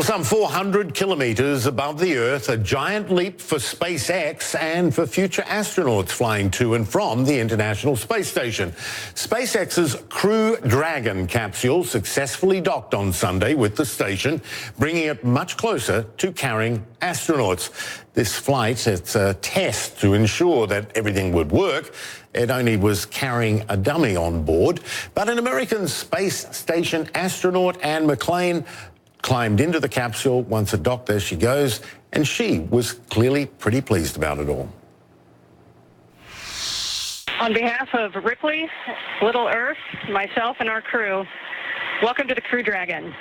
Well, some 400 kilometers above the Earth, a giant leap for SpaceX and for future astronauts flying to and from the International Space Station. SpaceX's Crew Dragon capsule successfully docked on Sunday with the station, bringing it much closer to carrying astronauts. This flight, it's a test to ensure that everything would work. It only was carrying a dummy on board. But an American space station astronaut, Anne McClain, climbed into the capsule. Once it docked, there she goes, and she was clearly pretty pleased about it all. On behalf of Ripley, Little Earth, myself and our crew, welcome to the Crew Dragon.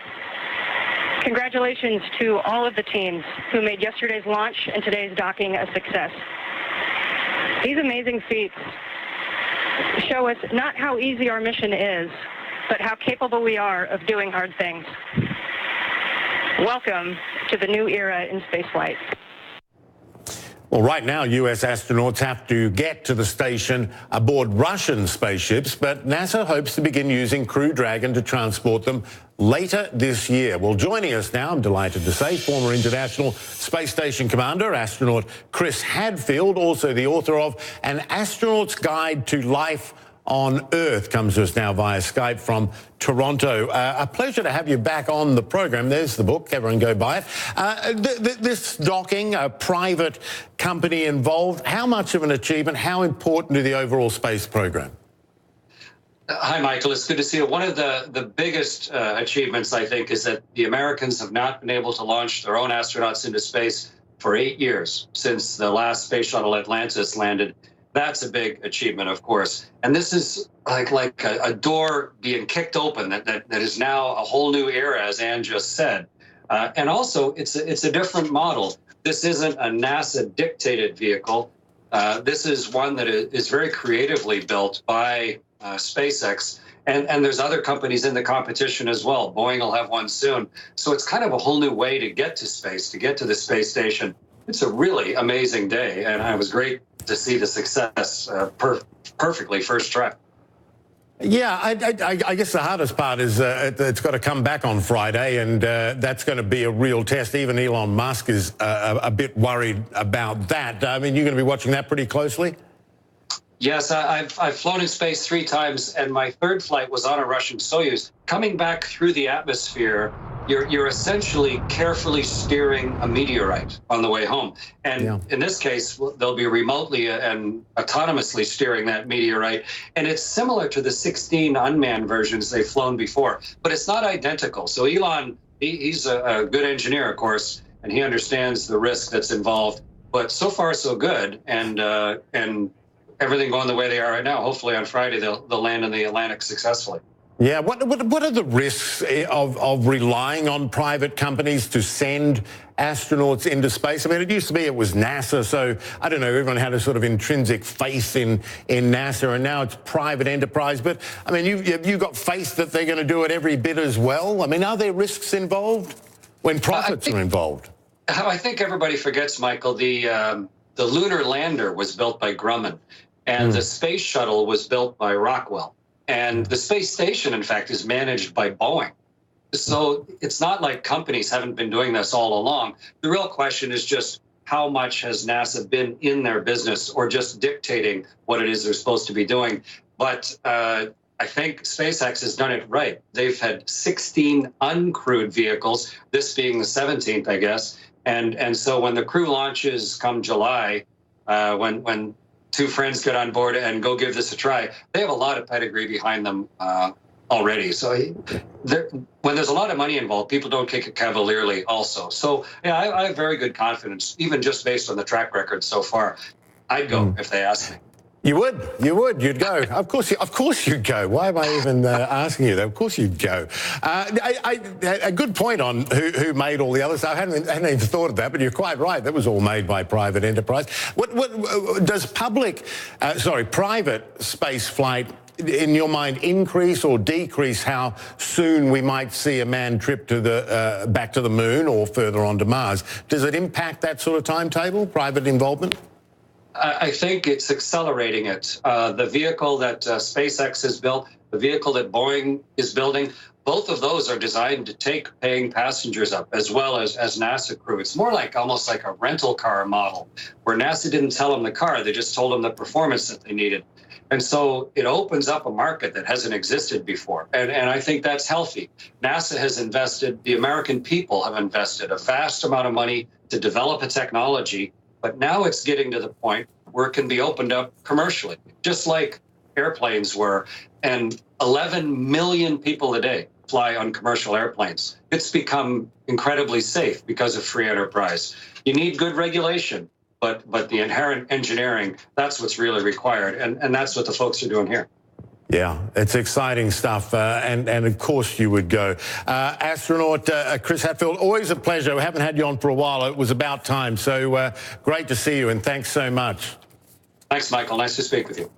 Congratulations to all of the teams who made yesterday's launch and today's docking a success. These amazing feats show us not how easy our mission is, but how capable we are of doing hard things. Welcome to the new era in spaceflight. Well, right now, U.S. astronauts have to get to the station aboard Russian spaceships, but NASA hopes to begin using Crew Dragon to transport them later this year. Well, joining us now, I'm delighted to say, former International Space Station Commander, astronaut Chris Hadfield, also the author of An Astronaut's Guide to Life on Earth, comes to us now via Skype from Toronto. A pleasure to have you back on the program. There's the book. Everyone go buy it. This docking, a private company involved, how much of an achievement, how important to the overall space program? Hi, Michael. It's good to see you. One of the biggest achievements, I think, is that the Americans have not been able to launch their own astronauts into space for 8 years since the last space shuttle Atlantis landed. That's a big achievement, of course. And this is like a door being kicked open that is now a whole new era, as Anne just said. And also, it's a different model. This isn't a NASA-dictated vehicle. This is one that is very creatively built by SpaceX. And there's other companies in the competition as well. Boeing will have one soon. So it's kind of a whole new way to get to space, to get to the space station. It's a really amazing day, and it was great to see the success perfectly first try. Yeah, I guess the hardest part is it's got to come back on Friday, and that's going to be a real test. Even Elon Musk is a bit worried about that. I mean, you're going to be watching that pretty closely? Yes, I've flown in space 3 times, and my third flight was on a Russian Soyuz. Coming back through the atmosphere, you're essentially carefully steering a meteorite on the way home. And in this case, they'll be remotely and autonomously steering that meteorite. And it's similar to the 16 unmanned versions they've flown before, but it's not identical. So Elon, he's a good engineer, of course, and he understands the risk that's involved. But so far, so good. And everything going the way they are right now. Hopefully on Friday they'll land in the Atlantic successfully. Yeah, what are the risks of relying on private companies to send astronauts into space? I mean, it used to be it was NASA, so I don't know, everyone had a sort of intrinsic faith in NASA, and now it's private enterprise. But I mean, you've got faith that they're going to do it every bit as well? I mean, are there risks involved when profits are involved? I think everybody forgets, Michael, the lunar lander was built by Grumman. And the space shuttle was built by Rockwell. And the space station, in fact, is managed by Boeing. So it's not like companies haven't been doing this all along. The real question is just how much has NASA been in their business or just dictating what it is they're supposed to be doing. But I think SpaceX has done it right. They've had 16 uncrewed vehicles, this being the 17th, I guess. And so when the crew launches come July, when 2 friends get on board and go give this a try, they have a lot of pedigree behind them already. So when there's a lot of money involved, people don't take it cavalierly also. So yeah, I have very good confidence, even just based on the track record so far. I'd go if they asked me. You would, you'd go. Of course you'd go. Why am I even asking you that? Of course you'd go. A good point on who made all the other stuff. I hadn't even thought of that, but you're quite right. That was all made by private enterprise. What does private space flight, in your mind, increase or decrease how soon we might see a manned trip to the back to the moon or further on to Mars? Does it impact that sort of timetable, private involvement? I think it's accelerating it. The vehicle that SpaceX has built, the vehicle that Boeing is building, both of those are designed to take paying passengers up as well as NASA crew. It's more like almost like a rental car model where NASA didn't tell them the car, they just told them the performance that they needed. And so it opens up a market that hasn't existed before. And I think that's healthy. NASA has invested, the American people have invested a vast amount of money to develop a technology, but now it's getting to the point where it can be opened up commercially, just like airplanes were. And 11 million people a day fly on commercial airplanes. It's become incredibly safe because of free enterprise. You need good regulation. But the inherent engineering, that's what's really required. And that's what the folks are doing here. Yeah, it's exciting stuff. And of course you would go. Astronaut Chris Hadfield, always a pleasure. We haven't had you on for a while. It was about time. So great to see you, and thanks so much. Thanks, Michael. Nice to speak with you.